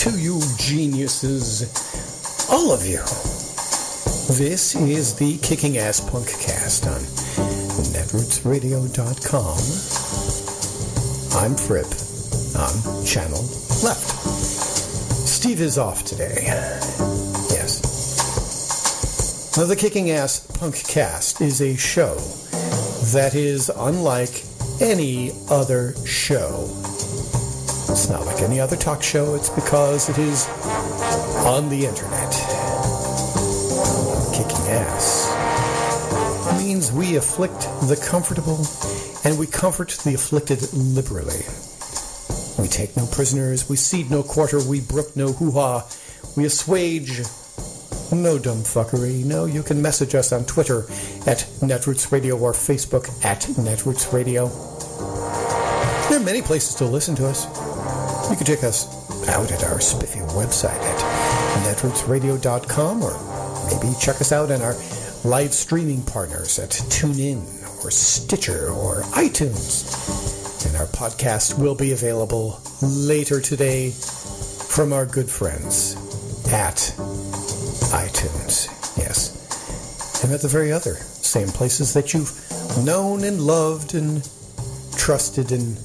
to you geniuses, all of you. This is the Kicking Ass Punk Cast on netrootsradio.com. I'm Fripp on Channel Left. Steve is off today. Yes. Now, the Kicking Ass Punk Cast is a show that is unlike any other show. It's not like any other talk show. It's because it is on the internet. Kicking ass means we afflict the comfortable and we comfort the afflicted liberally. We take no prisoners, we cede no quarter, we brook no hoo-ha, we assuage no dumb fuckery. No, you can message us on Twitter at Netroots Radio or Facebook at Netroots Radio. There are many places to listen to us. You can check us out at our spiffy website at netrootsradio.com, or maybe check us out on our live streaming partners at TuneIn or Stitcher or iTunes. And our podcast will be available later today from our good friends at iTunes. Yes. And at the very other same places that you've known and loved and trusted and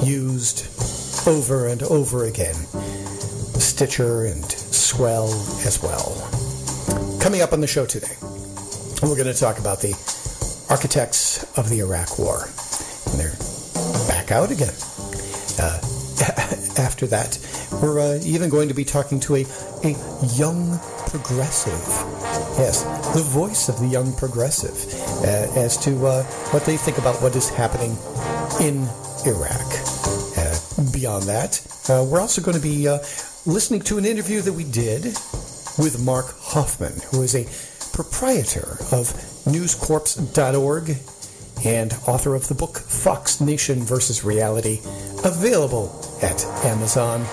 used over and over again. Stitcher and Swell as well. Coming up on the show today, we're going to talk about the architects of the Iraq War. And they're back out again. After that, we're even going to be talking to a young progressive. Yes, the voice of the young progressive as to what they think about what is happening in Iraq. Beyond that, we're also going to be listening to an interview that we did with Mark Hoffman, who is a proprietor of newscorps.org and author of the book Fox Nation vs. Reality, available at Amazon.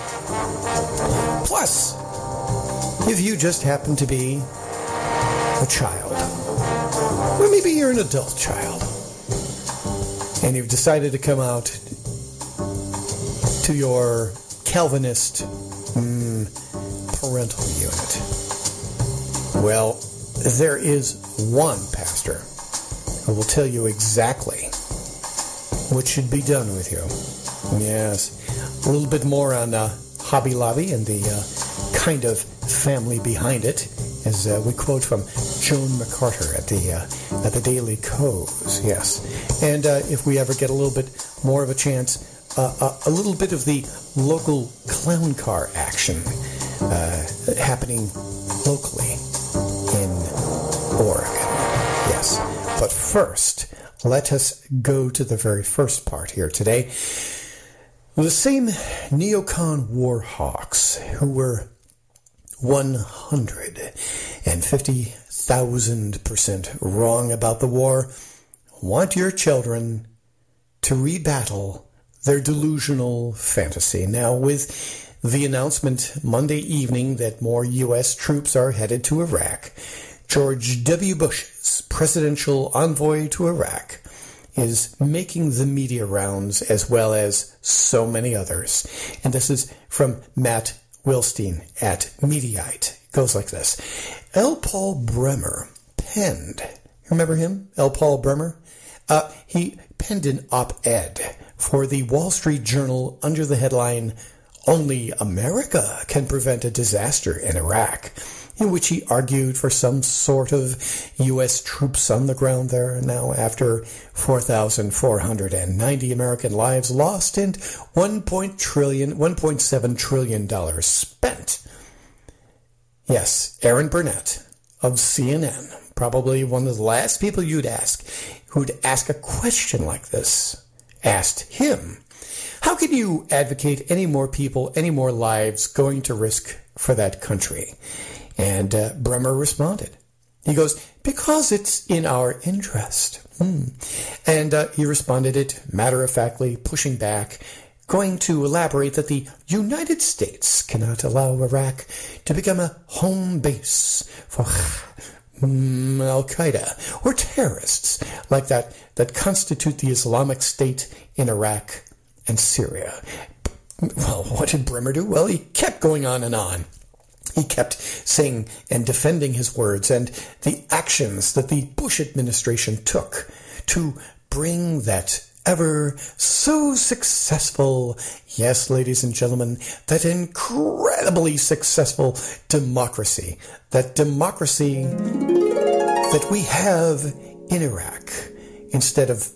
Plus, if you just happen to be a child, or maybe you're an adult child, and you've decided to come out to your Calvinist parental unit. Well, there is one pastor who will tell you exactly what should be done with you. Yes, a little bit more on Hobby Lobby and the kind of family behind it, as we quote from Joan McCarter at the Daily Coes. Yes, and if we ever get a little bit more of a chance, a little bit of the local clown car action happening locally in Oregon. Yes. But first, let us go to the very first part here today. The same neocon war hawks who were 150,000% wrong about the war want your children to rebattle their delusional fantasy. Now, with the announcement Monday evening that more U.S. troops are headed to Iraq, George W. Bush's presidential envoy to Iraq is making the media rounds, as well as so many others. And this is from Matt Wilstein at Mediaite. It goes like this. L. Paul Bremer penned, remember him? L. Paul Bremer? He penned an op-ed for the Wall Street Journal under the headline, "Only America Can Prevent a Disaster in Iraq," in which he argued for some sort of U.S. troops on the ground there now after 4,490 American lives lost and $1.7 trillion spent. Yes, Aaron Burnett of CNN, probably one of the last people you'd ask who'd ask a question like this, asked him, how can you advocate any more people, any more lives going to risk for that country? And Bremer responded. He goes, because it's in our interest. And he responded it matter-of-factly, pushing back, going to elaborate that the United States cannot allow Iraq to become a home base for Al-Qaeda or terrorists like that constitute the Islamic State in Iraq and Syria. Well, what did Bremer do? Well, he kept going on and on. He kept saying and defending his words and the actions that the Bush administration took to bring that ever so successful, yes, ladies and gentlemen, that incredibly successful democracy, that democracy that we have in Iraq, instead of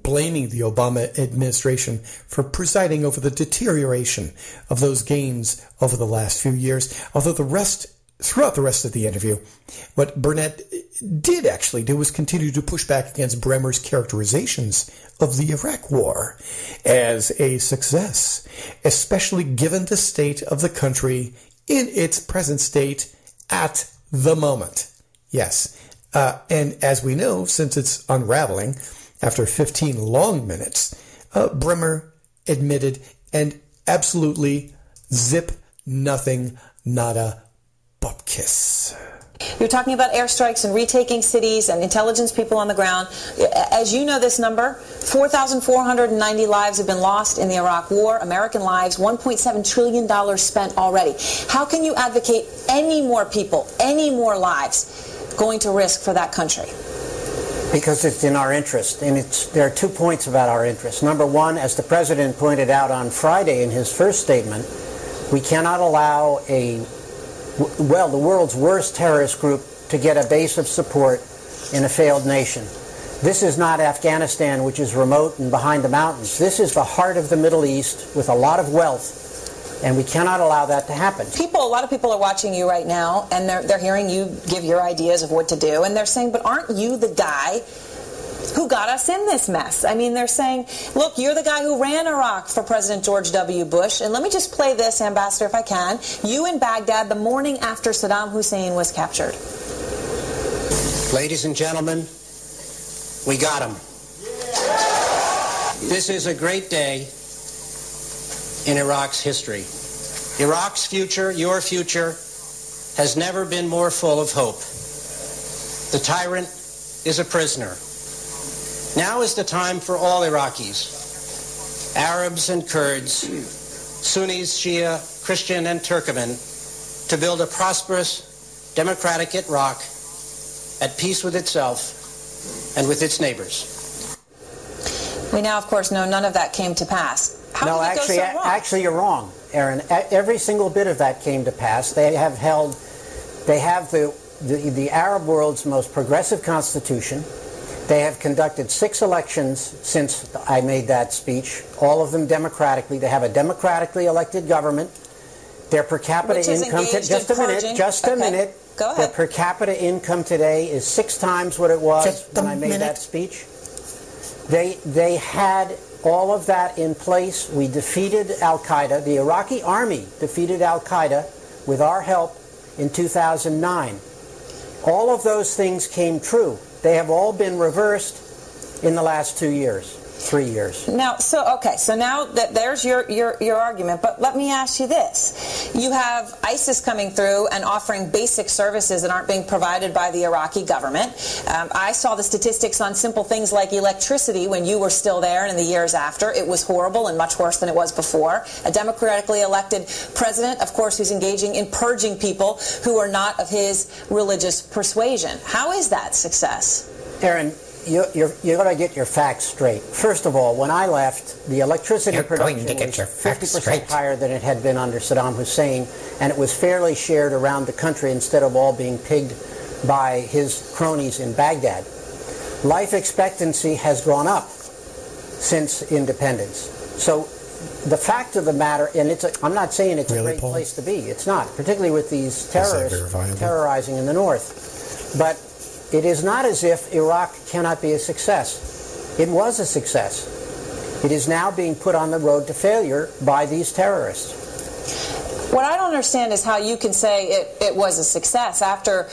blaming the Obama administration for presiding over the deterioration of those gains over the last few years. Although throughout the rest of the interview, what Burnett did actually do was continue to push back against Bremer's characterizations of the Iraq War as a success, especially given the state of the country in its present state at the moment. Yes, and as we know, since it's unraveling, after 15 long minutes, Bremer admitted and absolutely zip nothing, nada, bupkis. You're talking about airstrikes and retaking cities and intelligence people on the ground. As you know this number, 4,490 lives have been lost in the Iraq War. American lives, $1.7 trillion spent already. How can you advocate any more people, any more lives going to risk for that country? Because it's in our interest, and there are 2 points about our interest. Number one, as the President pointed out on Friday in his first statement, we cannot allow the world's worst terrorist group to get a base of support in a failed nation. This is not Afghanistan, which is remote and behind the mountains. This is the heart of the Middle East with a lot of wealth, and we cannot allow that to happen. A lot of people are watching you right now, and they're hearing you give your ideas of what to do, and they're saying, but aren't you the guy who got us in this mess? I mean, they're saying, look, you're the guy who ran Iraq for President George W. Bush, and let me just play this, Ambassador, if I can. You in Baghdad the morning after Saddam Hussein was captured. Ladies and gentlemen, we got him. This is a great day in Iraq's history. Iraq's future, your future, has never been more full of hope. The tyrant is a prisoner. Now is the time for all Iraqis, Arabs and Kurds, Sunnis, Shia, Christian and Turkoman, to build a prosperous, democratic Iraq at peace with itself and with its neighbors. We now, of course, know none of that came to pass. No, actually, you're wrong, Aaron. Every single bit of that came to pass. They have the Arab world's most progressive constitution. They have conducted 6 elections since I made that speech, all of them democratically. They have a democratically elected government. Their per capita income, just a minute. Go ahead. Their per capita income today is 6 times what it was when I made that speech. They had all of that in place. We defeated Al-Qaeda. The Iraqi army defeated Al-Qaeda with our help in 2009. All of those things came true. They have all been reversed in the last 2 years, 3 years. Now, so now that there's your argument, but let me ask you this. You have ISIS coming through and offering basic services that aren't being provided by the Iraqi government. I saw the statistics on simple things like electricity when you were still there and in the years after. It was horrible and much worse than it was before. A democratically elected president, of course, who's engaging in purging people who are not of his religious persuasion. How is that success? Aaron, you got to get your facts straight. First of all, when I left, the electricity production was 50% higher than it had been under Saddam Hussein, and it was fairly shared around the country instead of all being pigged by his cronies in Baghdad. Life expectancy has gone up since independence. So the fact of the matter, and I'm not saying it's a great place to be. It's not, particularly with these terrorists terrorizing in the north. But it is not as if Iraq cannot be a success. It was a success. It is now being put on the road to failure by these terrorists. What I don't understand is how you can say it was a success. After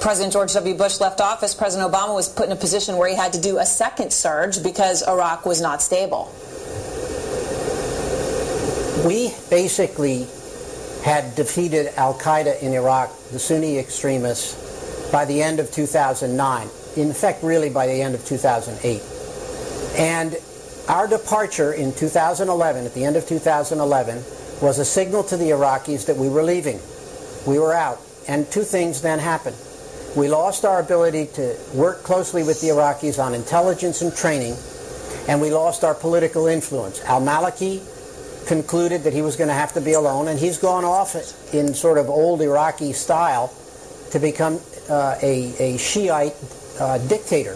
President George W. Bush left office, President Obama was put in a position where he had to do a second surge because Iraq was not stable. We basically had defeated Al-Qaeda in Iraq, the Sunni extremists, by the end of 2009. In fact, really by the end of 2008. And Our departure in 2011, at the end of 2011, was a signal to the Iraqis that we were leaving. We were out. And two things then happened. We lost our ability to work closely with the Iraqis on intelligence and training, and we lost our political influence. Al-Maliki concluded that he was going to have to be alone, and he's gone off in sort of old Iraqi style to become a Shiite dictator.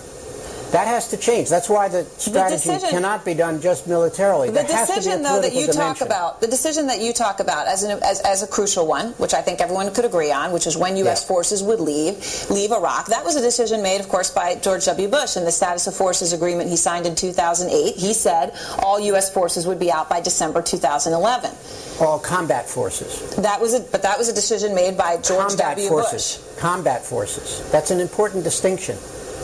That has to change. That's why the strategy cannot be done just militarily. The decision, though, that you talk about, the decision that you talk about as a crucial one, which I think everyone could agree on, which is when U.S. forces would leave Iraq. That was a decision made, of course, by George W. Bush in the Status of Forces agreement he signed in 2008. He said all U.S. forces would be out by December 2011. All combat forces. But that was a decision made by George W. Bush. Combat forces. That's an important distinction.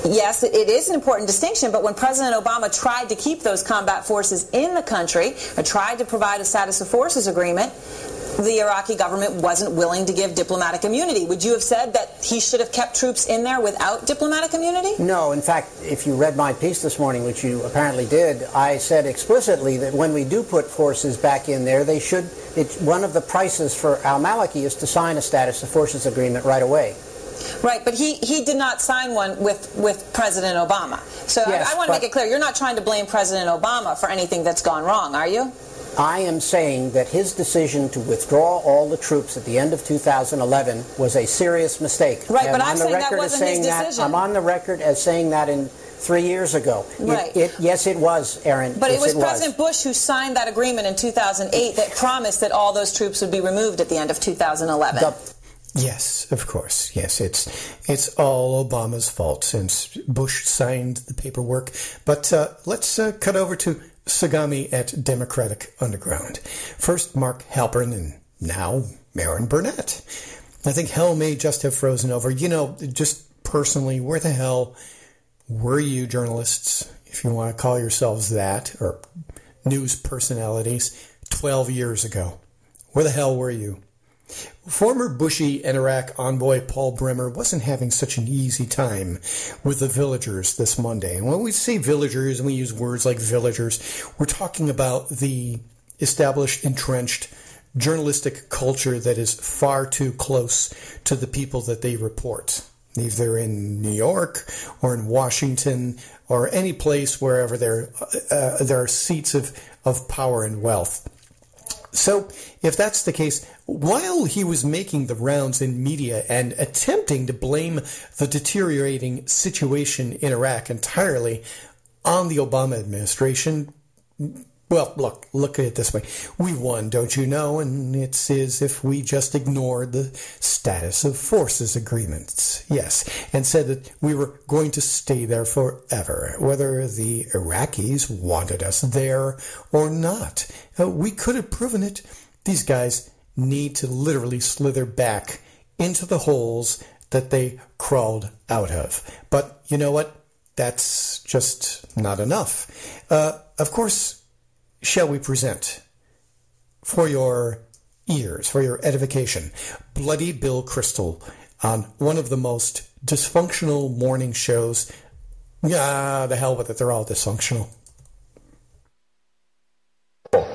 Yes, it is an important distinction, but when President Obama tried to keep those combat forces in the country, or tried to provide a Status of Forces agreement, the Iraqi government wasn't willing to give diplomatic immunity. Would you have said that he should have kept troops in there without diplomatic immunity? No. In fact, if you read my piece this morning, which you apparently did, I said explicitly that when we do put forces back in there, they should. One of the prices for al-Maliki is to sign a Status of Forces agreement right away. Right, but he did not sign one with President Obama. So yes, I want to make it clear, you're not trying to blame President Obama for anything that's gone wrong, are you? I am saying that his decision to withdraw all the troops at the end of 2011 was a serious mistake. Right, but I'm saying that wasn't his decision. I'm on the record as saying that in 3 years ago. Right. Yes, it was, Aaron. But it was President Bush who signed that agreement in 2008 that promised that all those troops would be removed at the end of 2011. Yes, of course. Yes, it's all Obama's fault since Bush signed the paperwork. But let's cut over to Sagami at Democratic Underground. First, Mark Halpern, and now Aaron Burnett. I think hell may just have frozen over. You know, just personally, where the hell were you journalists, if you want to call yourselves that, or news personalities, 12 years ago? Where the hell were you? Former Bushy and Iraq envoy Paul Bremer wasn't having such an easy time with the villagers this Monday. And when we say villagers, and we use words like villagers, we're talking about the established, entrenched journalistic culture that is far too close to the people that they report, either in New York or in Washington or any place wherever there are seats of power and wealth. So, if that's the case, while he was making the rounds in media and attempting to blame the deteriorating situation in Iraq entirely on the Obama administration, well, look at it this way. We won, don't you know? And it's as if we just ignored the Status of Forces agreements. Yes, and said that we were going to stay there forever, whether the Iraqis wanted us there or not. We could have proven it. These guys need to literally slither back into the holes that they crawled out of. But you know what? That's just not enough. Of course, shall we present, for your ears, for your edification, Bloody Bill Crystal on one of the most dysfunctional morning shows. The hell with it, they're all dysfunctional.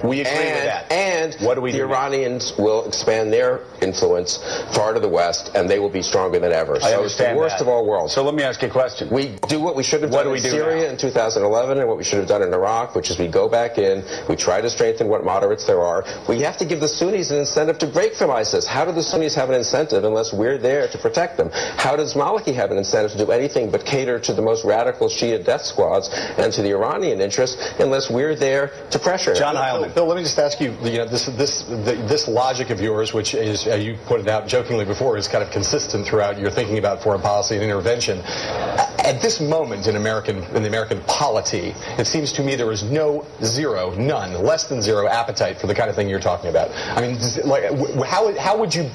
We agree with that. And what do we the do Iranians will expand their influence far to the west, and they will be stronger than ever. So it's the worst of all worlds. So let me ask you a question. We do what we should have done in Syria in 2011 and what we should have done in Iraq, which is we go back in, we try to strengthen what moderates there are. We have to give the Sunnis an incentive to break from ISIS. How do the Sunnis have an incentive unless we're there to protect them? How does Maliki have an incentive to do anything but cater to the most radical Shia death squads and to the Iranian interests unless we're there to pressure? John Heilman. Bill, let me just ask you, this logic of yours, which is, you pointed out jokingly before, is kind of consistent throughout your thinking about foreign policy and intervention. At this moment in the American polity, it seems to me there is none, less than zero appetite for the kind of thing you're talking about. I mean, like, how would you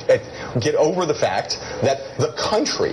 get over the fact that the country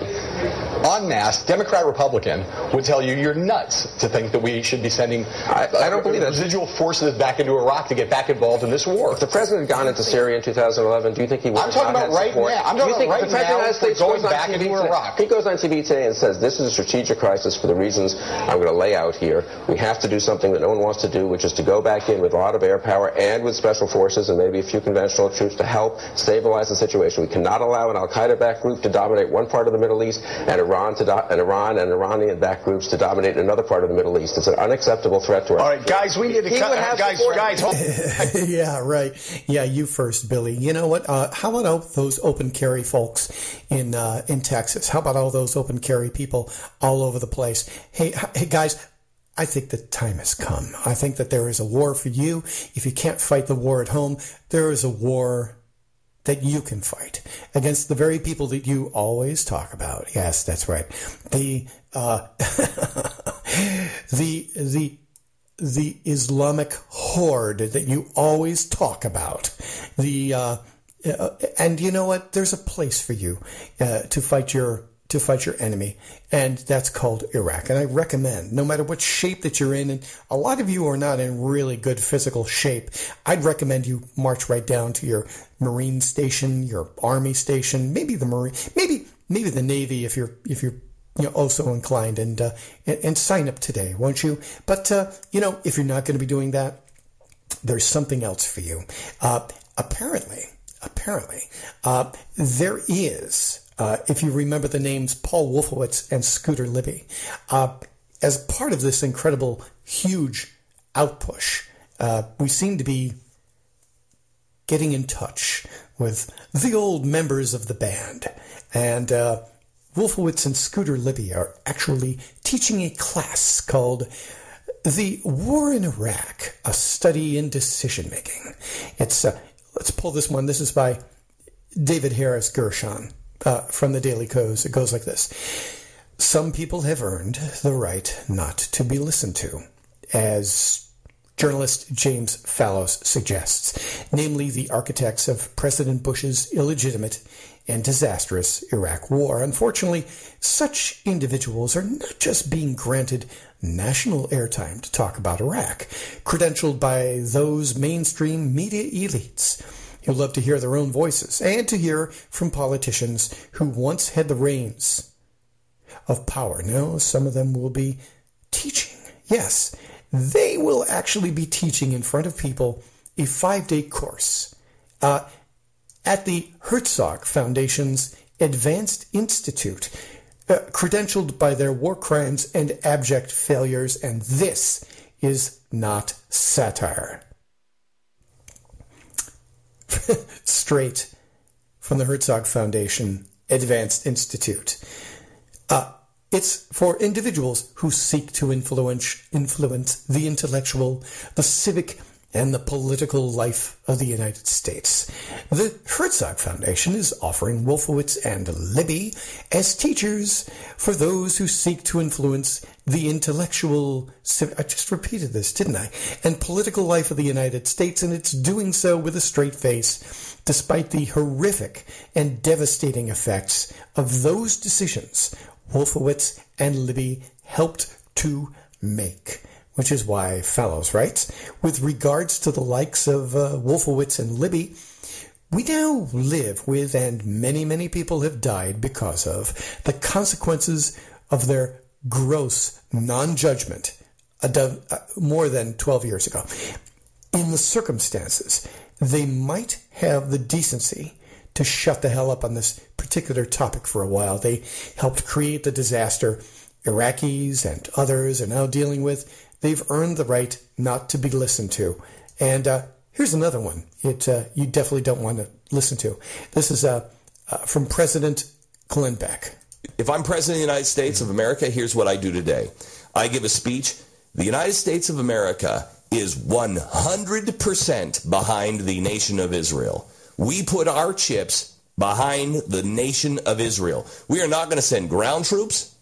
en masse, Democrat, Republican, would tell you you're nuts to think that we should be sending I don't believe that. Residual forces back into Iraq to get back involved in this war. If the president had gone into Syria in 2011, do you think he would have I'm talking about right support? now. I'm talking about right now for going back into Iraq. He goes on TV today and says, this is a strategic crisis for the reasons I'm going to lay out here. We have to do something that no one wants to do, which is to go back in with a lot of air power and with special forces and maybe a few conventional troops to help stabilize the situation. We cannot allow an al-Qaeda-backed group to dominate one part of the Middle East and Iran and Iranian-backed groups to dominate another part of the Middle East. It's an unacceptable threat to our... All right, guys, we need to cut... Guys. Yeah, right. Yeah, you first, Billy. You know what? How about those open carry folks in Texas? How about all those open carry people all over the place? Hey, guys, I think the time has come. I think that there is a war for you. If you can't fight the war at home, there is a war that you can fight against the very people that you always talk about. Yes, that's right. The Islamic horde that you always talk about. And you know what? There's a place for you to fight your enemy, and that's called Iraq. And I recommend, no matter what shape that you're in, and a lot of you are not in really good physical shape, I'd recommend you march right down to your Marine station, your Army station, maybe the Marine, maybe the Navy if you're oh so inclined, and sign up today, won't you? But if you're not going to be doing that, there's something else for you. Apparently, there is. If you remember the names Paul Wolfowitz and Scooter Libby, as part of this incredible, huge outpush, we seem to be getting in touch with the old members of the band. And Wolfowitz and Scooter Libby are actually teaching a class called The War in Iraq, a Study in Decision-Making. It's let's pull this one. This is by David Harris Gershon. From the Daily Kos. It goes like this. Some people have earned the right not to be listened to, as journalist James Fallows suggests, namely the architects of President Bush's illegitimate and disastrous Iraq war. Unfortunately, such individuals are not just being granted national airtime to talk about Iraq, credentialed by those mainstream media elites who love to hear their own voices and to hear from politicians who once had the reins of power. No, some of them will be teaching. Yes, they will actually be teaching in front of people a 5-day course at the Herzog Foundation's Advanced Institute, credentialed by their war crimes and abject failures, and this is not satire. Straight from the Herzog Foundation Advanced Institute. It's for individuals who seek to influence the intellectual, the civic, and the political life of the United States. The Herzog Foundation is offering Wolfowitz and Libby as teachers for those who seek to influence the intellectual, I just repeated this, didn't I? And political life of the United States, and it's doing so with a straight face, despite the horrific and devastating effects of those decisions Wolfowitz and Libby helped to make. Which is why Fallows writes, with regards to the likes of Wolfowitz and Libby, we now live with, and many, many people have died because of, the consequences of their gross non-judgment more than 12 years ago. In the circumstances, they might have the decency to shut the hell up on this particular topic for a while. They helped create the disaster Iraqis and others are now dealing with. They've earned the right not to be listened to. And here's another one you definitely don't want to listen to. This is from President Glenn Beck. If I'm President of the United States of America, here's what I do today. I give a speech. The United States of America is 100% behind the nation of Israel. We put our chips behind the nation of Israel. We are not going to send ground troops,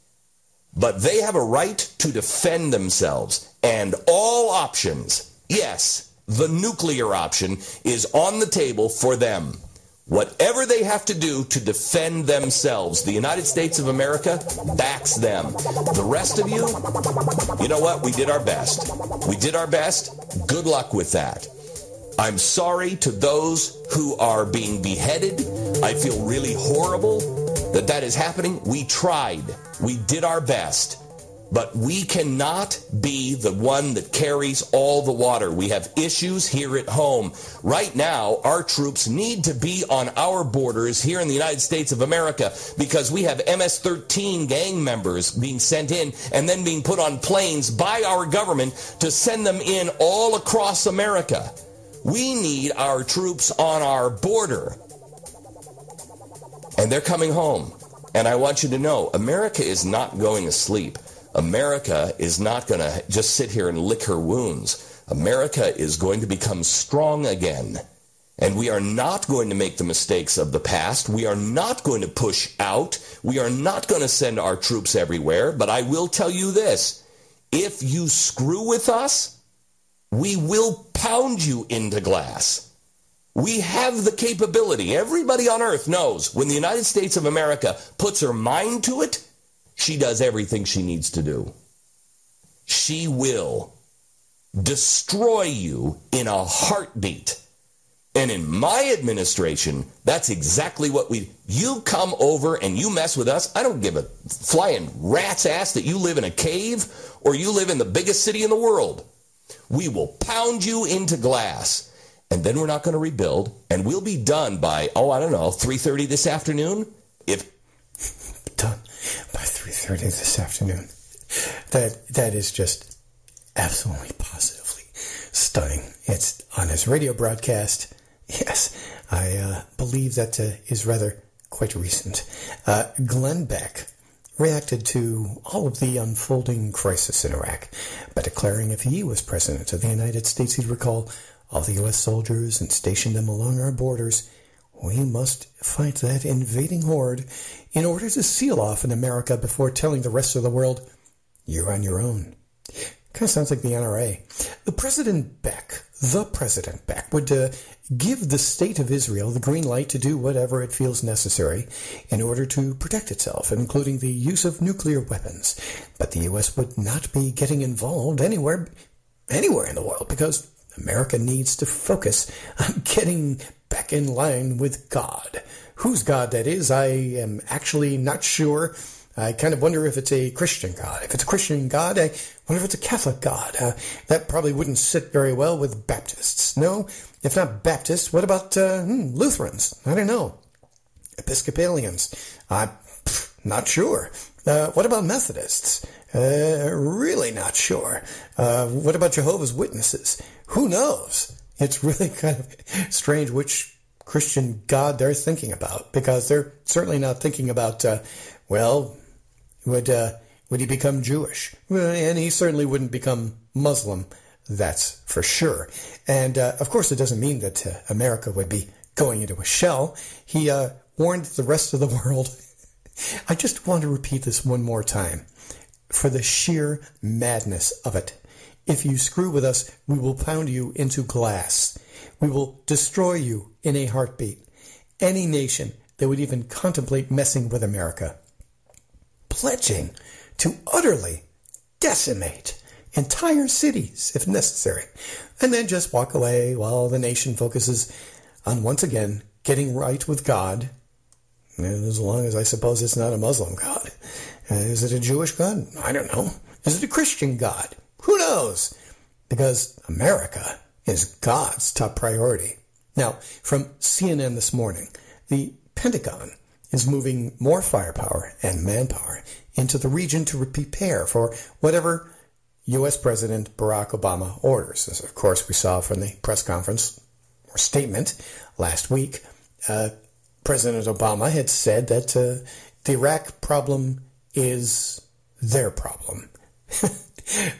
but they have a right to defend themselves. And all options, yes, the nuclear option is on the table for them. Whatever they have to do to defend themselves, the United States of America backs them. The rest of you, you know what? We did our best. We did our best. Good luck with that. I'm sorry to those who are being beheaded. I feel really horrible that that is happening. We tried. We did our best. But we cannot be the one that carries all the water. We have issues here at home. Right now, our troops need to be on our borders here in the United States of America because we have MS-13 gang members being sent in and then being put on planes by our government to send them in all across America. We need our troops on our border. And they're coming home. And I want you to know, America is not going to sleep. America is not going to just sit here and lick her wounds. America is going to become strong again. And we are not going to make the mistakes of the past. We are not going to push out. We are not going to send our troops everywhere. But I will tell you this. If you screw with us, we will pound you into glass. We have the capability. Everybody on earth knows when the United States of America puts her mind to it, she does everything she needs to do. She will destroy you in a heartbeat. And in my administration, that's exactly what you come over and you mess with us. I don't give a flying rat's ass that you live in a cave or you live in the biggest city in the world. We will pound you into glass. And then we're not going to rebuild. And we'll be done by, 3:30 this afternoon. Done by 3:30 this afternoon. That is just absolutely positively stunning. It's on his radio broadcast. Yes, I believe that is rather quite recent. Glenn Beck reacted to all of the unfolding crisis in Iraq by declaring if he was president of the United States, he'd recall all the U.S. soldiers and station them along our borders. We must fight that invading horde in order to seal off in America before telling the rest of the world, you're on your own. Kind of sounds like the NRA. The President Beck would give the state of Israel the green light to do whatever it feels necessary in order to protect itself, including the use of nuclear weapons. But the U.S. would not be getting involved anywhere in the world because America needs to focus on getting back in line with God. Whose God that is, I am actually not sure. I kind of wonder if it's a Christian God. If it's a Christian God, I wonder if it's a Catholic God. That probably wouldn't sit very well with Baptists. No, if not Baptists, what about Lutherans? I don't know. Episcopalians? I'm not sure. What about Methodists? Really not sure. What about Jehovah's Witnesses? Who knows? It's really kind of strange which Christian God they're thinking about, because they're certainly not thinking about, would he become Jewish? And he certainly wouldn't become Muslim, that's for sure. And, of course, it doesn't mean that America would be going into a shell. He warned the rest of the world. I just want to repeat this one more time for the sheer madness of it. If you screw with us, we will pound you into glass. We will destroy you in a heartbeat. Any nation that would even contemplate messing with America, pledging to utterly decimate entire cities if necessary, and then just walk away while the nation focuses on once again getting right with God. And as long as I suppose it's not a Muslim God. Is it a Jewish God? I don't know. Is it a Christian God? Who knows? Because America is God's top priority. Now, from CNN this morning, the Pentagon is moving more firepower and manpower into the region to prepare for whatever U.S. President Barack Obama orders. As, of course, we saw from the press conference or statement last week, President Obama had said that the Iraq problem is their problem.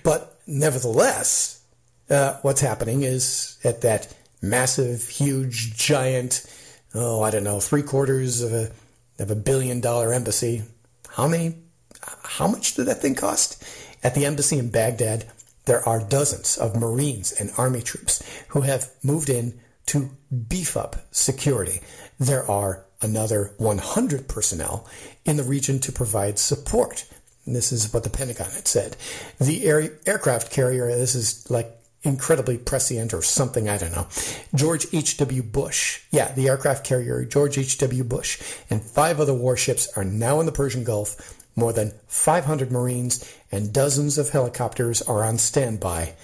But nevertheless, what's happening is at that massive, huge, giant, $750 million embassy. How much did that thing cost? At the embassy in Baghdad, there are dozens of Marines and Army troops who have moved in to beef up security. There are another 100 personnel in the region to provide support. And this is what the Pentagon had said. The aircraft carrier, this is like incredibly prescient or something, I don't know. George H.W. Bush. Yeah, the aircraft carrier George H.W. Bush and 5 other warships are now in the Persian Gulf. More than 500 Marines and dozens of helicopters are on standby.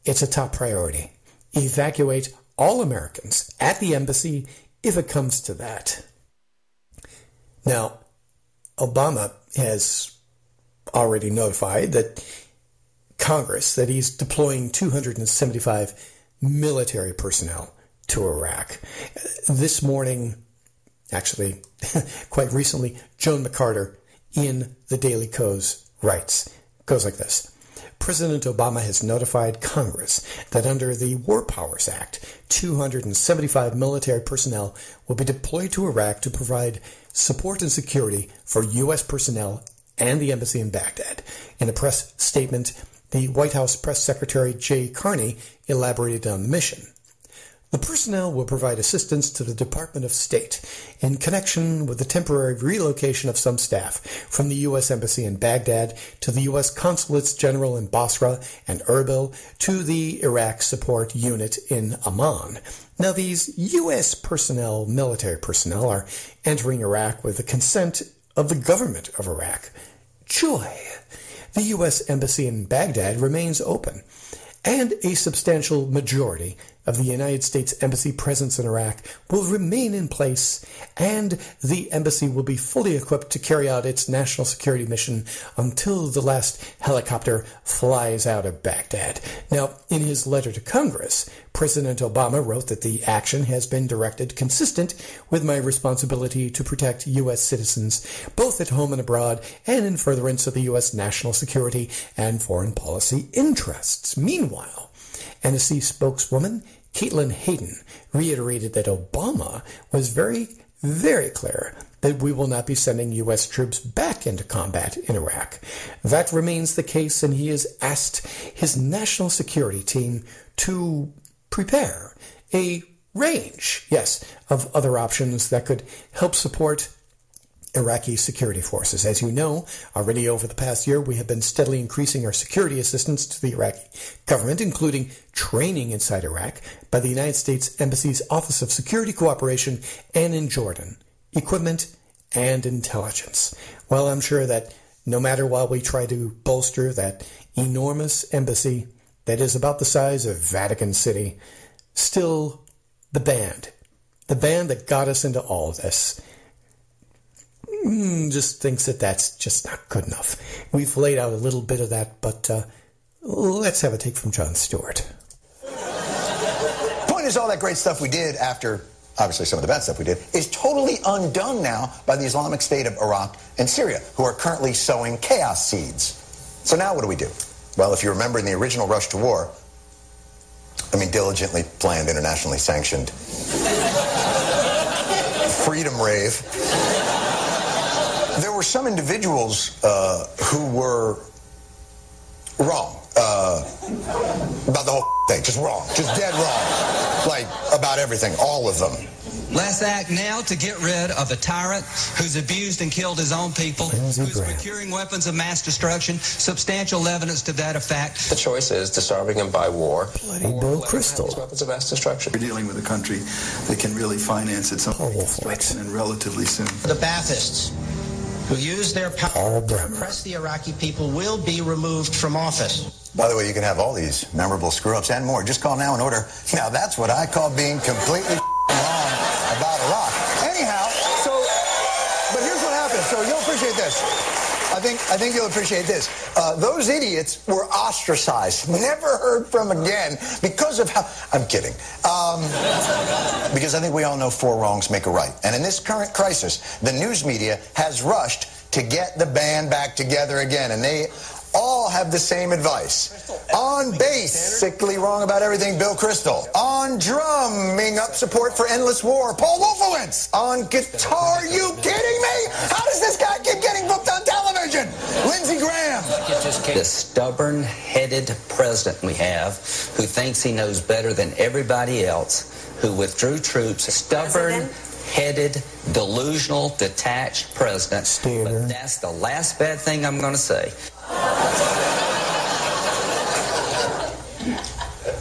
It's a top priority. Evacuate all Americans at the embassy if it comes to that. Now, Obama has already notified that Congress that he's deploying 275 military personnel to Iraq. This morning, actually, quite recently, Joan McCarter in the Daily Kos writes, goes like this. President Obama has notified Congress that under the War Powers Act, 275 military personnel will be deployed to Iraq to provide support and security for U.S. personnel and the embassy in Baghdad. In a press statement, the White House Press Secretary Jay Carney elaborated on the mission. The personnel will provide assistance to the Department of State in connection with the temporary relocation of some staff from the U.S. Embassy in Baghdad to the U.S. Consulates General in Basra and Erbil to the Iraq Support Unit in Amman. Now, these U.S. personnel, military personnel, are entering Iraq with the consent of the government of Iraq. Joy! The U.S. Embassy in Baghdad remains open, and a substantial majority of the United States Embassy presence in Iraq will remain in place, and the embassy will be fully equipped to carry out its national security mission until the last helicopter flies out of Baghdad. Now, in his letter to Congress, President Obama wrote that the action has been directed consistent with my responsibility to protect U.S. citizens, both at home and abroad, and in furtherance of the U.S. national security and foreign policy interests. Meanwhile, NSC spokeswoman Caitlin Hayden reiterated that Obama was very, very clear that we will not be sending U.S. troops back into combat in Iraq. That remains the case, and he has asked his national security team to prepare a range, of other options that could help support Iraqi security forces. As you know, already over the past year, we have been steadily increasing our security assistance to the Iraqi government, including training inside Iraq by the United States Embassy's Office of Security Cooperation and in Jordan, equipment and intelligence. Well, I'm sure that no matter what we try to bolster that enormous embassy that is about the size of Vatican City, still the band that got us into all of this, just thinks that that's just not good enough. We've laid out a little bit of that, but let's have a take from Jon Stewart. Point is, all that great stuff we did after, obviously some of the bad stuff we did, is totally undone now by the Islamic State of Iraq and Syria, who are currently sowing chaos seeds. So now what do we do? Well, if you remember in the original rush to war, diligently planned, internationally sanctioned freedom rave, there were some individuals who were wrong about the whole thing. Just wrong. Just dead wrong. Like, about everything. All of them. Let's act now to get rid of a tyrant who's abused and killed his own people, who's procuring weapons of mass destruction, substantial evidence to that effect. The choice is disarming him by war. Bloody Bill Crystal. Weapons of mass destruction. We're dealing with a country that can really finance its own destruction and relatively soon. The Baathists who use their power to oppress the Iraqi people will be removed from office. By the way, you can have all these memorable screw-ups and more. Just call now and order. Now, that's what I call being completely wrong about Iraq. Anyhow, but here's what happened. So you'll appreciate this. I think you'll appreciate this. Those idiots were ostracized, never heard from again because of how... I'm kidding. Because I think we all know 4 wrongs make a right. And in this current crisis, the news media has rushed to get the band back together again. And they all have the same advice. On bass, sickly wrong about everything, Bill Crystal. On drumming up support for endless war, Paul Wolfowitz. On guitar, you kidding me? How does this guy keep getting booked on television? Lindsey Graham. The stubborn-headed president we have who thinks he knows better than everybody else, who withdrew troops, stubborn-headed, delusional, detached president. But that's the last bad thing I'm going to say.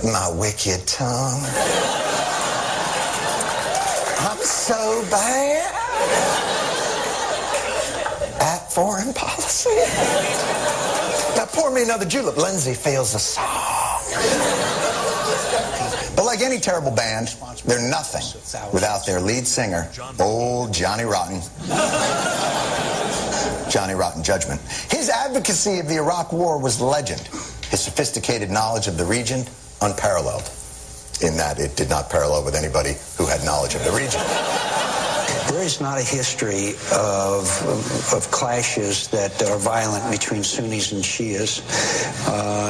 My wicked tongue. I'm so bad at foreign policy. Now pour me another julep. Lindsay feels the song. But like any terrible band, they're nothing without their lead singer, old Johnny Rotten. Johnny Rotten Judgment. His advocacy of the Iraq War was legend. His sophisticated knowledge of the region, unparalleled, in that it did not parallel with anybody who had knowledge of the region. There is not a history of clashes that are violent between Sunnis and Shias,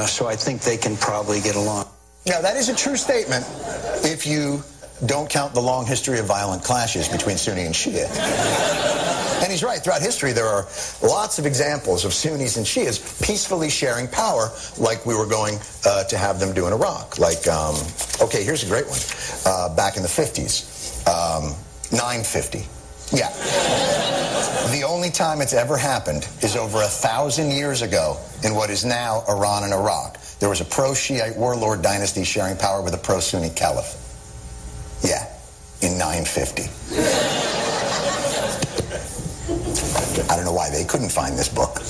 so I think they can probably get along. Now, that is a true statement if you don't count the long history of violent clashes between Sunni and Shia. And he's right. Throughout history, there are lots of examples of Sunnis and Shias peacefully sharing power like we were going to have them do in Iraq. Like, okay, here's a great one. Back in the 50s, 950. Yeah. The only time it's ever happened is over 1,000 years ago in what is now Iran and Iraq. There was a pro-Shiite warlord dynasty sharing power with a pro-Sunni caliph. Yeah, in 950. I don't know why they couldn't find this book.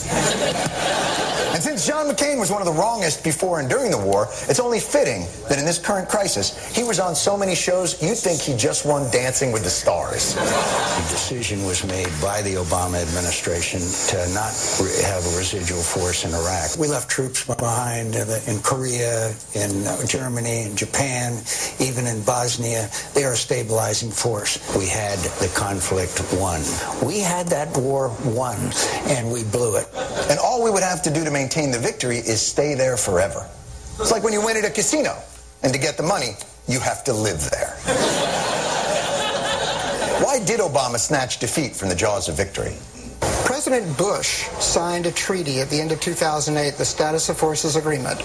And since John McCain was one of the wrongest before and during the war, it's only fitting that in this current crisis, he was on so many shows, you'd think he just won Dancing with the Stars. The decision was made by the Obama administration to not have a residual force in Iraq. We left troops behind in Korea, in Germany, in Japan, even in Bosnia. They are a stabilizing force. We had the conflict won. We had that war won, and we blew it. And all we would have to do to maintain the victory is stay there forever. It's like when you win at a casino, and to get the money, you have to live there. Why did Obama snatch defeat from the jaws of victory? President Bush signed a treaty at the end of 2008, the Status of Forces Agreement,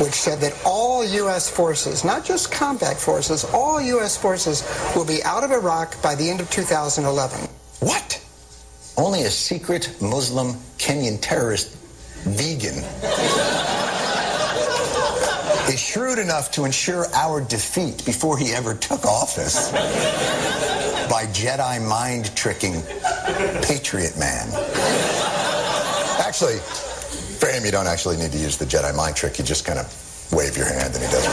which said that all U.S. forces, not just combat forces, all U.S. forces will be out of Iraq by the end of 2011. What? Only a secret Muslim Kenyan terrorist vegan is shrewd enough to ensure our defeat before he ever took office by Jedi mind-tricking Patriot Man. Actually, for him, you don't actually need to use the Jedi mind trick. You just kind of wave your hand and he does it.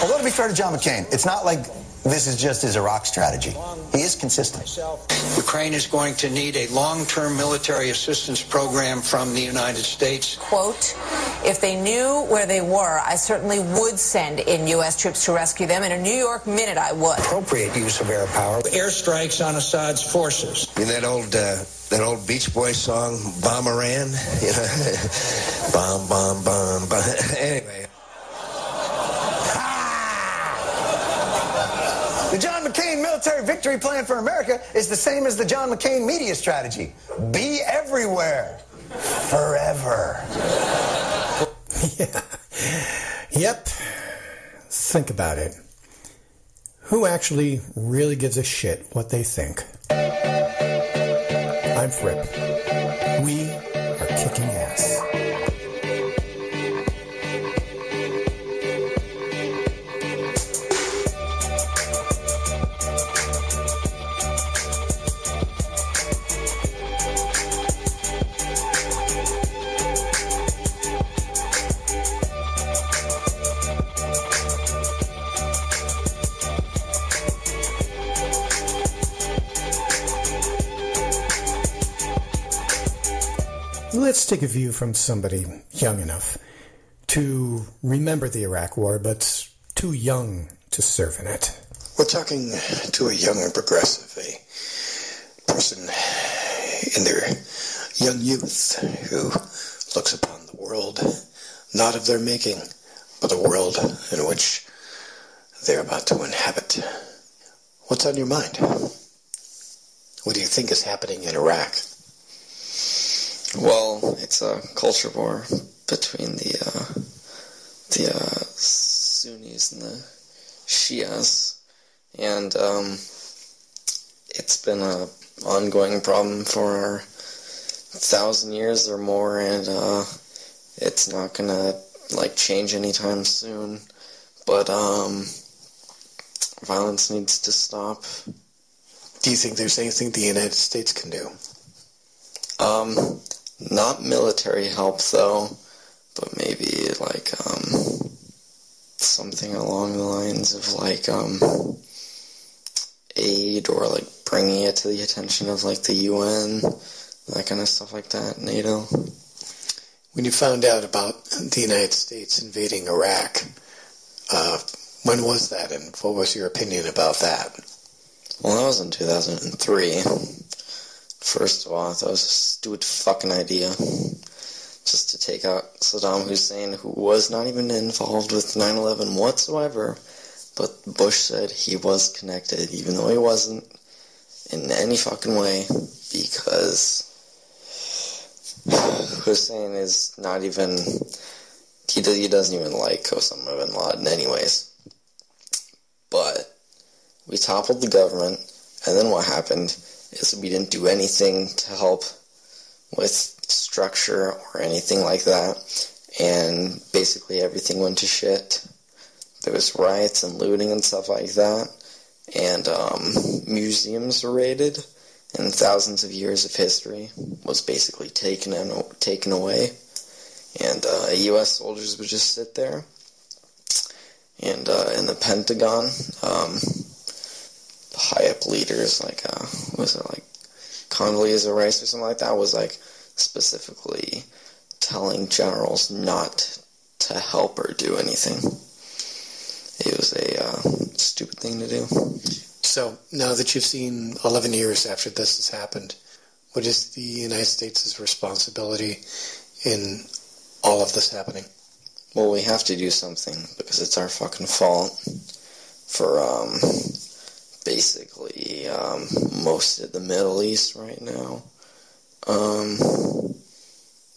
Although, to be fair to John McCain, it's not like this is just his Iraq strategy. He is consistent. Ukraine is going to need a long-term military assistance program from the United States. Quote, if they knew where they were, I certainly would send in U.S. troops to rescue them. In a New York minute, I would. Appropriate use of air power. Airstrikes on Assad's forces. In that old Beach Boys song, Bomberan? You know? Bomb, bomb, bomb, bomb. Anyway. The John McCain military victory plan for America is the same as the John McCain media strategy. Be everywhere. Forever. Yeah. Yep. Think about it. Who actually really gives a shit what they think? I'm Fripp. We are kicking ass. Let's take a view from somebody young enough to remember the Iraq War, but too young to serve in it. We're talking to a young and progressive, a person in their young youth who looks upon the world not of their making, but the world in which they're about to inhabit. What's on your mind? What do you think is happening in Iraq? Well, it's a culture war between the Sunnis and the Shias, and it's been a ongoing problem for 1,000 years or more, and it's not gonna change anytime soon. But violence needs to stop. Do you think there's anything the United States can do? Not military help though, but maybe something along the lines of aid, or bringing it to the attention of the UN, that kind of stuff like that, NATO. When you found out about the United States invading Iraq, when was that, and what was your opinion about that? Well, that was in 2003. First of all, I thought it was a stupid fucking idea. Just to take out Saddam Hussein, who was not even involved with 9/11 whatsoever. But Bush said he was connected, even though he wasn't in any fucking way, because Hussein is not even, he doesn't even like Osama bin Laden anyways. But we toppled the government, and then what happened is we didn't do anything to help with structure or anything like that, and basically everything went to shit. There was riots and looting and stuff like that, and museums were raided, and thousands of years of history was basically taken away, and U.S. soldiers would just sit there, and in the Pentagon, high-up leaders Condoleezza Rice or something like that was specifically telling generals not to help or do anything. It was a stupid thing to do. So, now that you've seen 11 years after this has happened, what is the United States' responsibility in all of this happening? Well, we have to do something, because it's our fucking fault for, basically, most of the Middle East right now.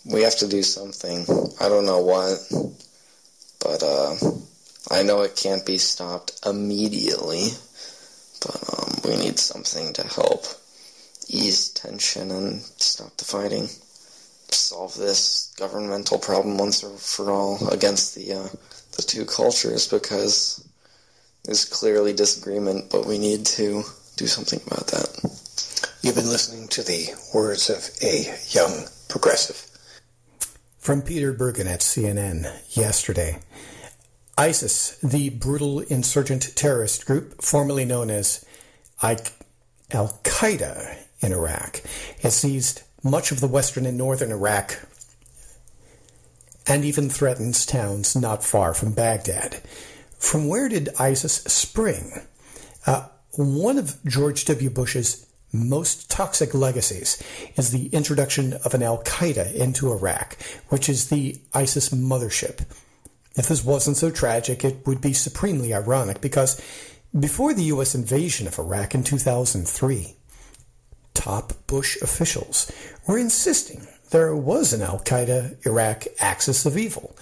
We have to do something. I don't know what, but, I know it can't be stopped immediately, but we need something to help ease tension and stop the fighting. Solve this governmental problem once and for all against the two cultures, because there's clearly disagreement, but we need to do something about that. You've been listening to the words of a young progressive. From Peter Bergen at CNN yesterday. ISIS, the brutal insurgent terrorist group formerly known as Al-Qaeda in Iraq, has seized much of the western and northern Iraq and even threatens towns not far from Baghdad. From where did ISIS spring? One of George W. Bush's most toxic legacies is the introduction of an Al-Qaeda into Iraq, which is the ISIS mothership. If this wasn't so tragic, it would be supremely ironic, because before the U.S. invasion of Iraq in 2003, top Bush officials were insisting there was an Al-Qaeda Iraq axis of evil.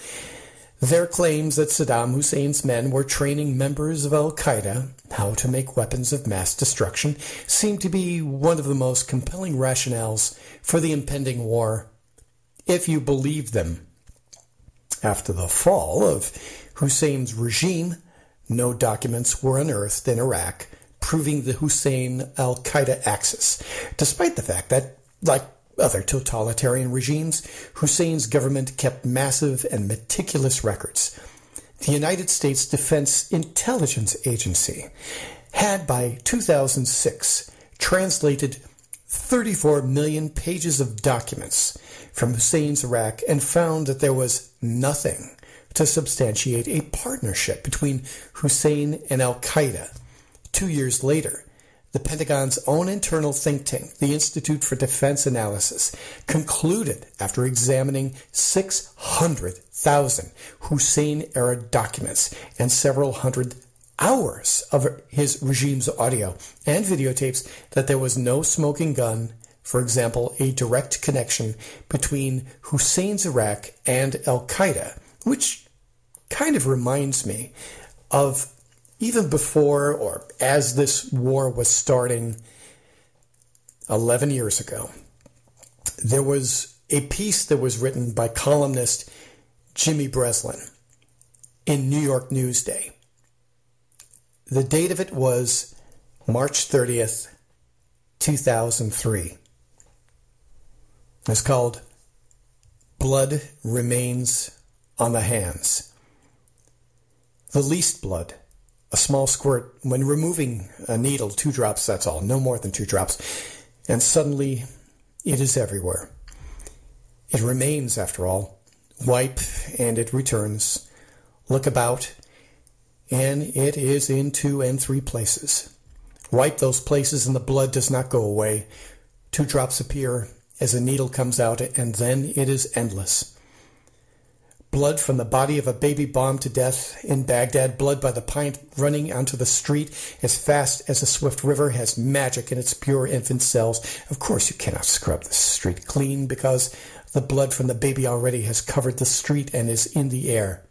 Their claims that Saddam Hussein's men were training members of Al-Qaeda how to make weapons of mass destruction seemed to be one of the most compelling rationales for the impending war, if you believed them. After the fall of Hussein's regime, no documents were unearthed in Iraq proving the Hussein al-Qaeda axis, despite the fact that, like other totalitarian regimes, Hussein's government kept massive and meticulous records. The United States Defense Intelligence Agency had, by 2006, translated 34 million pages of documents from Hussein's Iraq and found that there was nothing to substantiate a partnership between Hussein and Al-Qaeda. 2 years later, the Pentagon's own internal think tank, the Institute for Defense Analysis, concluded, after examining 600,000 Hussein-era documents and several hundred hours of his regime's audio and videotapes, that there was no smoking gun, for example, a direct connection between Hussein's Iraq and Al-Qaeda, which kind of reminds me of even before or as this war was starting 11 years ago. There was a piece that was written by columnist Jimmy Breslin in New York Newsday. The date of it was March 30th, 2003. It's called Blood Remains on the Hands. The least blood, a small squirt, when removing a needle, 2 drops, that's all, no more than 2 drops. And suddenly, it is everywhere. It remains, after all. Wipe, and it returns. Look about, and it is in 2 and 3 places. Wipe those places, and the blood does not go away. 2 drops appear as a needle comes out, and then it is endless. Blood from the body of a baby bombed to death in Baghdad, blood by the pint running onto the street as fast as a swift river has magic in its pure infant cells. Of course you cannot scrub the street clean because the blood from the baby already has covered the street and is in the air.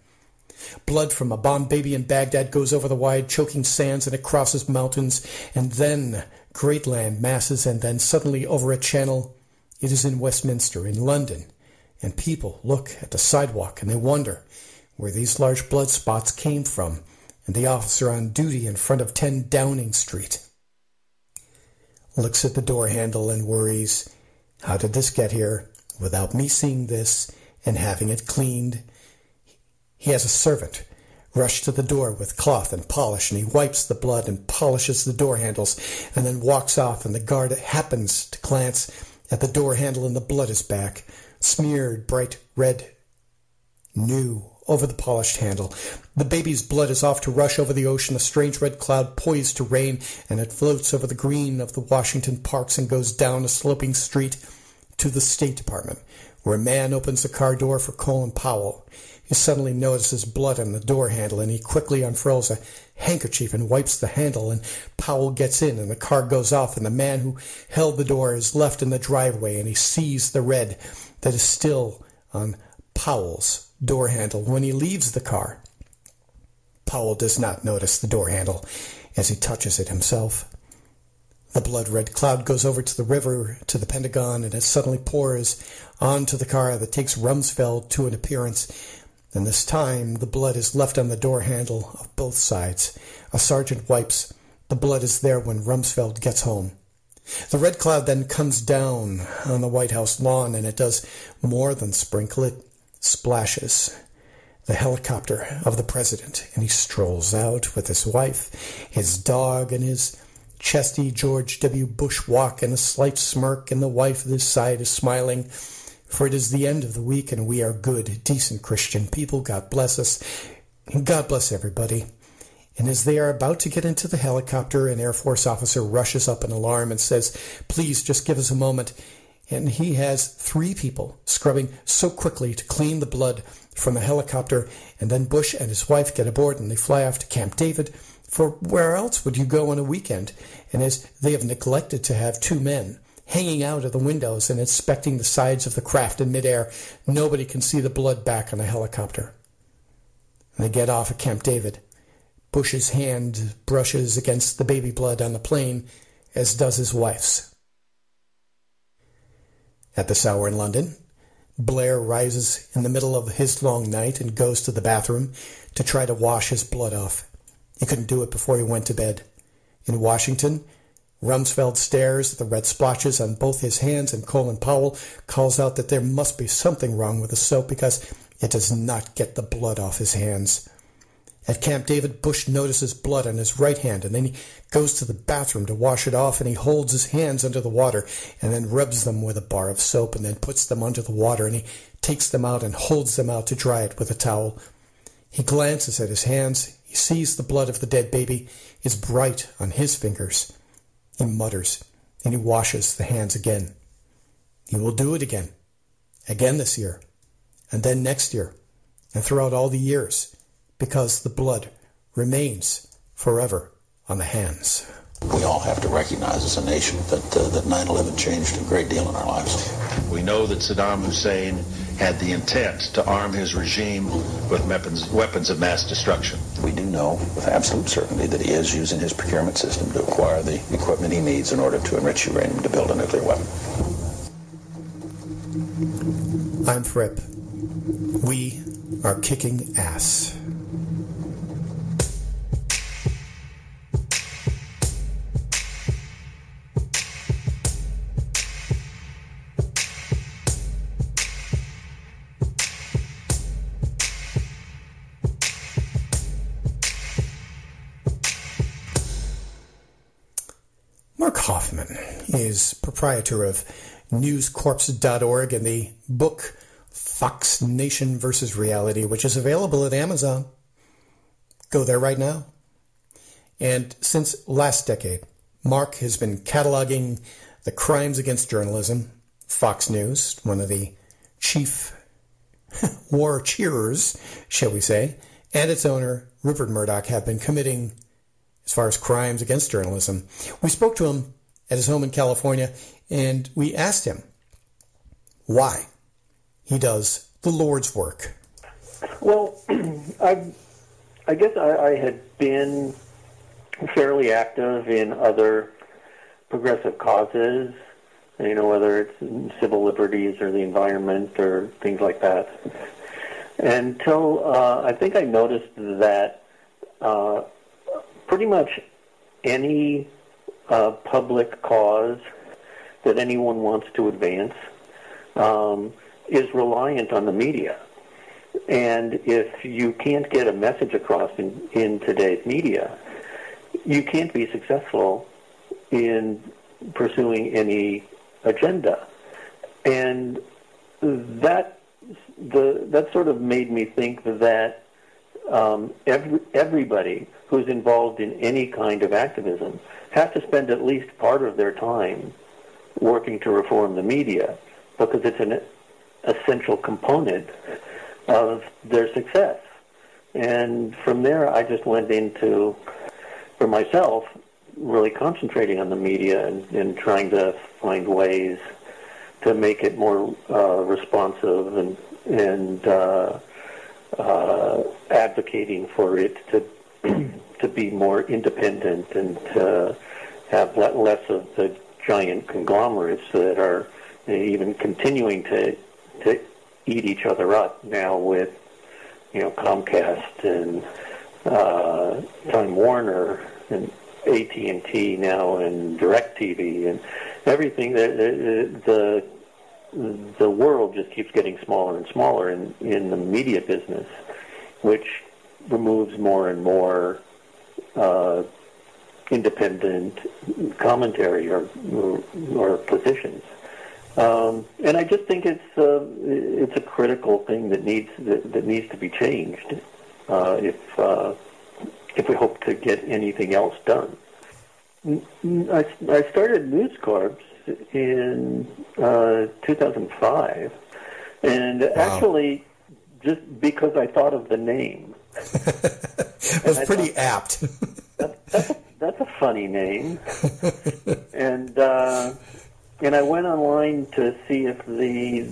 Blood from a bombed baby in Baghdad goes over the wide choking sands and it crosses mountains and then great land masses, and then suddenly over a channel it is in Westminster, in London, and people look at the sidewalk and they wonder where these large blood spots came from, and the officer on duty in front of 10 Downing Street looks at the door handle and worries, how did this get here without me seeing this and having it cleaned? He has a servant rush to the door with cloth and polish, and he wipes the blood and polishes the door handles and then walks off, and the guard happens to glance at the door handle and the blood is back, smeared bright red, new, over the polished handle. The baby's blood is off to rush over the ocean, a strange red cloud poised to rain, and it floats over the green of the Washington parks and goes down a sloping street to the State Department, where a man opens the car door for Colin Powell. He suddenly notices blood on the door handle, and he quickly unfurls a handkerchief and wipes the handle, and Powell gets in, and the car goes off, and the man who held the door is left in the driveway, and he sees the red that is still on Powell's door handle. When he leaves the car, Powell does not notice the door handle as he touches it himself. The blood-red cloud goes over to the river, to the Pentagon, and it suddenly pours onto the car that takes Rumsfeld to an appearance. And this time, the blood is left on the door handle of both sides. A sergeant wipes. The blood is there when Rumsfeld gets home. The red cloud then comes down on the White House lawn, and it does more than sprinkle. It splashes the helicopter of the president, and he strolls out with his wife, his dog, and his chesty George W. Bush walk, and a slight smirk, and the wife at his side is smiling. For it is the end of the week, and we are good, decent Christian people. God bless us. And God bless everybody. And as they are about to get into the helicopter, an Air Force officer rushes up in alarm and says, "Please, just give us a moment." And he has 3 people scrubbing so quickly to clean the blood from the helicopter. And then Bush and his wife get aboard, and they fly off to Camp David. For where else would you go on a weekend? And as they have neglected to have 2 men hanging out of the windows and inspecting the sides of the craft in midair, nobody can see the blood back on the helicopter. And they get off at Camp David. Bush's hand brushes against the baby blood on the plane, as does his wife's. At this hour in London, Blair rises in the middle of his long night and goes to the bathroom to try to wash his blood off. He couldn't do it before he went to bed. In Washington, Rumsfeld stares at the red splotches on both his hands, and Colin Powell calls out that there must be something wrong with the soap because it does not get the blood off his hands. At Camp David, Bush notices blood on his right hand, and then he goes to the bathroom to wash it off, and he holds his hands under the water and then rubs them with a bar of soap and then puts them under the water, and he takes them out and holds them out to dry it with a towel. He glances at his hands. He sees the blood of the dead baby is bright on his fingers. He mutters, and he washes the hands again. He will do it again this year, and then next year, and throughout all the years, because the blood remains forever on the hands. We all have to recognize as a nation that 9/11 changed a great deal in our lives. We know that Saddam Hussein had the intent to arm his regime with weapons of mass destruction. We do know with absolute certainty that he is using his procurement system to acquire the equipment he needs in order to enrich uranium to build a nuclear weapon. I'm Fripp. We are kicking ass. Mark Hoffman is proprietor of newscorps.org and the book Fox Nation versus Reality, which is available at Amazon. Go there right now. And since last decade, Mark has been cataloging the crimes against journalism. Fox News, one of the chief war cheerers, shall we say, and its owner, Rupert Murdoch, have been committing as far as crimes against journalism. We spoke to him at his home in California, and we asked him why he does the Lord's work. Well, I guess I had been fairly active in other progressive causes, whether it's civil liberties or the environment or things like that, until I think I noticed that pretty much any public cause that anyone wants to advance is reliant on the media. And if you can't get a message across in today's media, you can't be successful in pursuing any agenda. And that sort of made me think that everybody who's involved in any kind of activism has to spend at least part of their time working to reform the media, because it's an essential component of their success. And from there, I just went into, for myself, really concentrating on the media and trying to find ways to make it more responsive and advocating for it to be more independent and to have less of the giant conglomerates that are even continuing to eat each other up now with, Comcast and Time Warner and AT&T now and DirecTV and everything. The world just keeps getting smaller and smaller in the media business, which removes more and more independent commentary or positions. And I just think it's a critical thing that needs to be changed if we hope to get anything else done. I started News Corps in 2005, and actually just because I thought of the name. It was pretty apt. That's a funny name. And I went online to see if the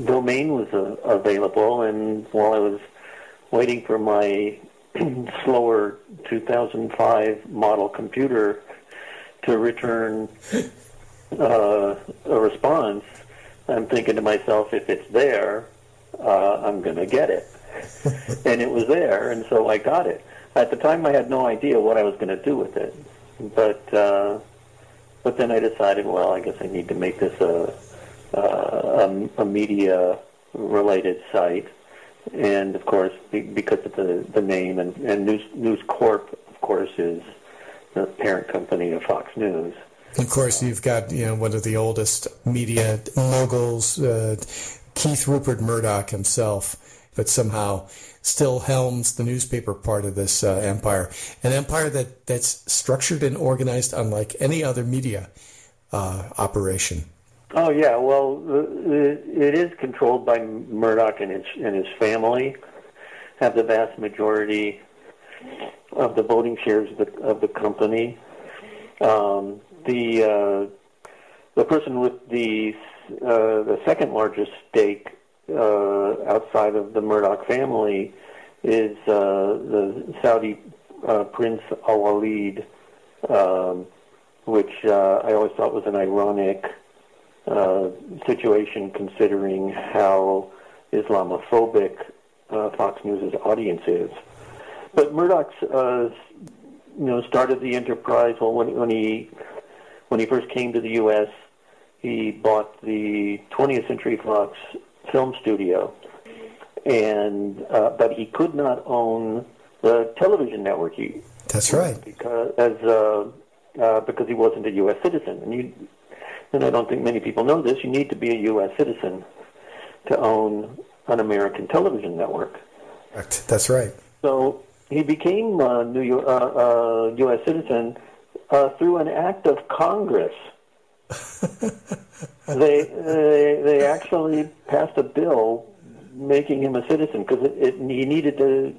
domain was available, and while I was waiting for my slower 2005 model computer to return a response, I'm thinking to myself, if it's there, I'm going to get it. And it was there, and so I got it. At the time, I had no idea what I was going to do with it. But then I decided, well, I guess I need to make this a media-related site. And, of course, because of the name, and News Corp, of course, is the parent company of Fox News. Of course, you've got one of the oldest media moguls, Keith Rupert Murdoch himself, but somehow still helms the newspaper part of this empire. An empire that's structured and organized unlike any other media operation. Oh, yeah. Well, it is controlled by Murdoch and his family, have the vast majority of the voting shares of the company. The person with the second largest stake outside of the Murdoch family is the Saudi Prince Al-Walid, which I always thought was an ironic situation considering how Islamophobic Fox News' audience is. But Murdoch's, started the enterprise. Well, when he first came to the U.S., he bought the 20th Century Fox film studio, and but he could not own the television network. That's right. Because he wasn't a U.S. citizen, and I don't think many people know this. You need to be a U.S. citizen to own an American television network. Correct. That's right. So he became a U.S. citizen through an act of Congress. They actually passed a bill making him a citizen because he needed to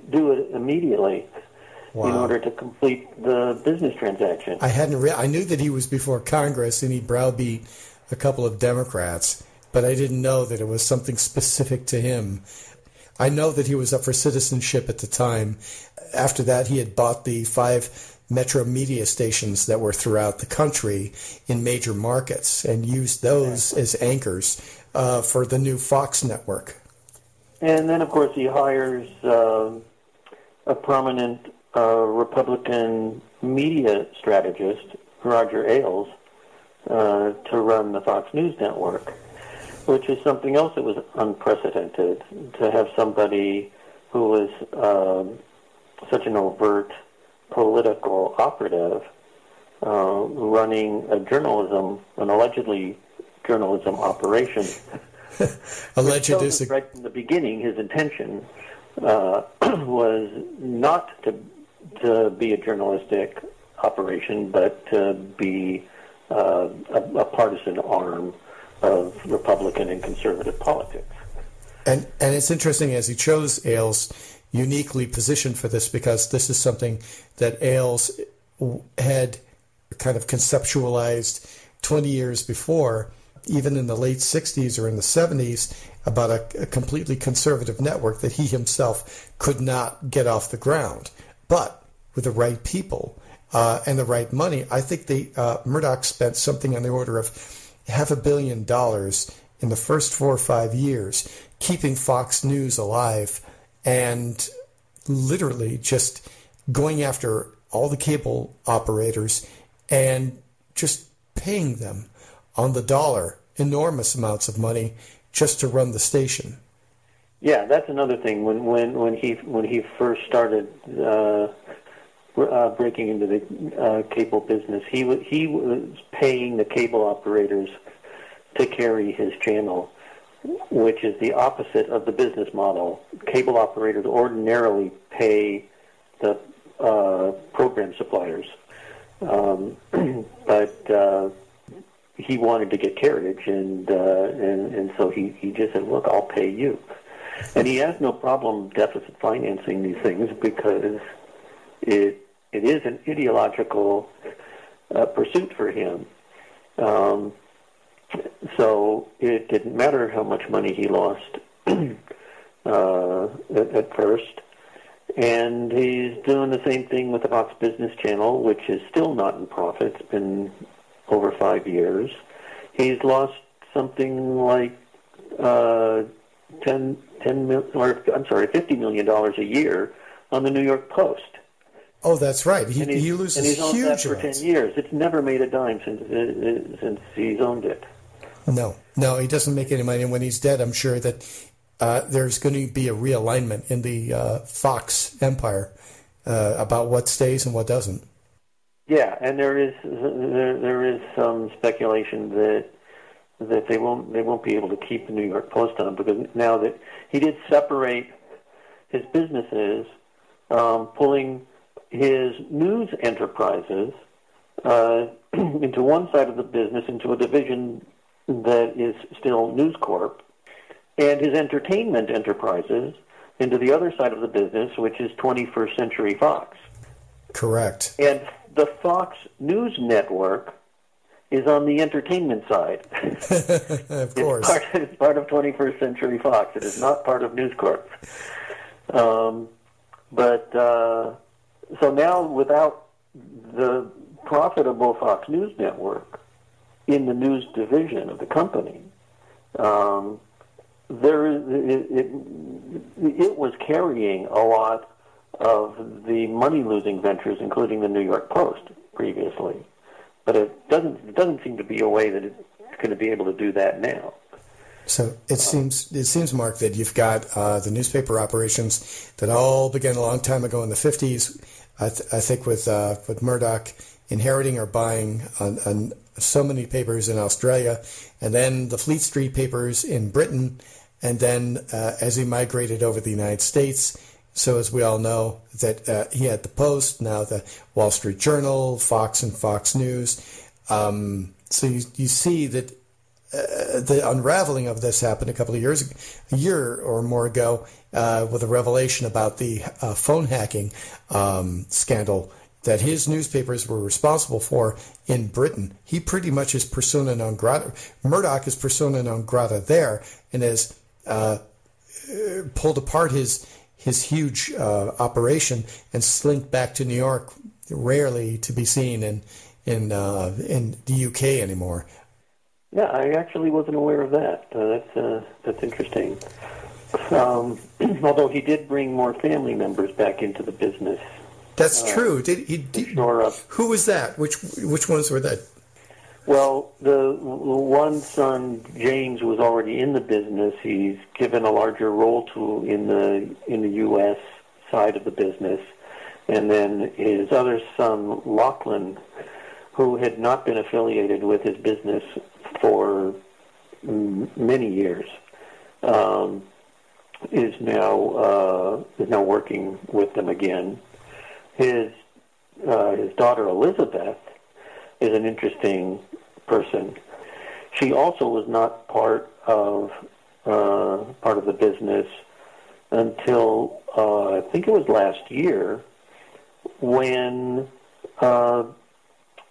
do it immediately in order to complete the business transaction. I knew that he was before Congress and he browbeat a couple of Democrats, but I didn't know that it was something specific to him. I know that he was up for citizenship at the time. After that, he had bought the 5 metro media stations that were throughout the country in major markets and used those as anchors for the new Fox network. And then, of course, he hires a prominent Republican media strategist, Roger Ailes, to run the Fox News network, which is something else that was unprecedented, to have somebody who was such an overt political operative running an allegedly journalism operation. Alleged is right from the beginning. His intention was not to be a journalistic operation, but to be a partisan arm of Republican and conservative politics. And it's interesting, as he chose Ailes uniquely positioned for this, because this is something that Ailes had kind of conceptualized 20 years before, even in the late 60s or in the 70s, about a completely conservative network that he himself could not get off the ground. But with the right people and the right money, I think Murdoch spent something on the order of $500 million in the first 4 or 5 years, keeping Fox News alive and literally just going after all the cable operators and just paying them on the dollar enormous amounts of money just to run the station. Yeah, that's another thing. When he first started breaking into the cable business, he was paying the cable operators to carry his channel, which is the opposite of the business model. Cable operators ordinarily pay the program suppliers, but he wanted to get carriage, and so he just said, "Look, I'll pay you." And he has no problem deficit financing these things because it is an ideological pursuit for him. So it didn't matter how much money he lost at first. And he's doing the same thing with the Fox Business Channel, which is still not in profit. It's been over 5 years. He's lost something like $50 million a year on the New York Post. Oh, that's right. He loses and he's owned huge that for amounts. 10 years. It's never made a dime since he's owned it. No, he doesn't make any money. And when he's dead, I'm sure that there's going to be a realignment in the Fox empire about what stays and what doesn't. Yeah, and there is some speculation that they won't be able to keep the New York Post on, because now that he did separate his businesses, pulling his news enterprises into one side of the business, into a division that is still News Corp, and his entertainment enterprises into the other side of the business, which is 21st Century Fox. Correct. And the Fox News Network is on the entertainment side. Of course. It's part of 21st Century Fox. It is not part of News Corp. So now, without the profitable Fox News Network in the news division of the company, it was carrying a lot of the money-losing ventures, including the New York Post previously. But it doesn't seem to be a way that it's going to be able to do that now. So it seems, Mark, that you've got the newspaper operations that all began a long time ago in the 50s. I think with Murdoch inheriting or buying on so many papers in Australia, and then the Fleet Street papers in Britain, and then as he migrated over the United States. So as we all know, that he had the Post, now the Wall Street Journal, Fox and Fox News. So you see that the unraveling of this happened a year or more ago, with a revelation about the phone hacking scandal that his newspapers were responsible for in Britain. He pretty much is persona non grata. Murdoch is persona non grata there, and has pulled apart his huge operation and slinked back to New York, rarely to be seen in the UK anymore. Yeah, I actually wasn't aware of that. That's interesting. Although he did bring more family members back into the business. That's true. Who was that? Which ones were that? Well, the one son, James, was already in the business. He's given a larger role to in the U.S. side of the business, and then his other son, Lachlan, who had not been affiliated with his business for many years, is now working with them again. His daughter Elizabeth is an interesting person. She also was not part of the business until I think it was last year, when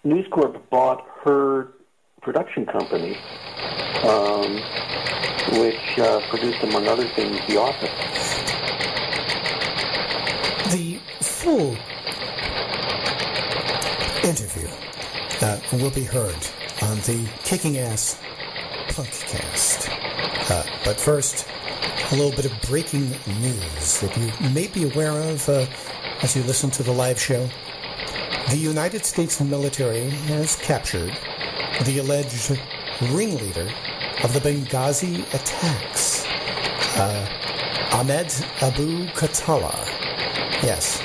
News Corp bought her production company, which produced, among other things, The Office. The full interview will be heard on the Kicking Ass Punkcast. But first, a little bit of breaking news that you may be aware of as you listen to the live show. The United States military has captured the alleged ringleader of the Benghazi attacks, Ahmed Abu Khattala. Yes,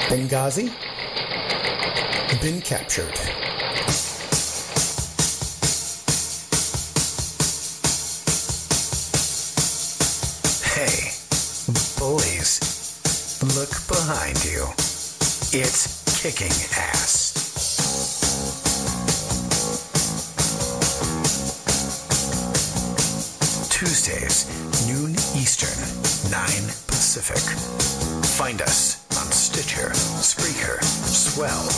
Benghazi, been captured. Hey, boys, look behind you. It's Kicking Ass. Tuesdays, noon Eastern, 9 Pacific. Find us on Stitcher, Spreaker, Swell,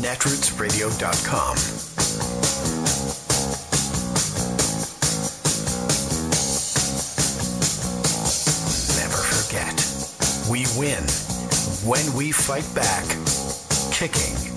Netrootsradio.com. Never forget, we win when we fight back. Kicking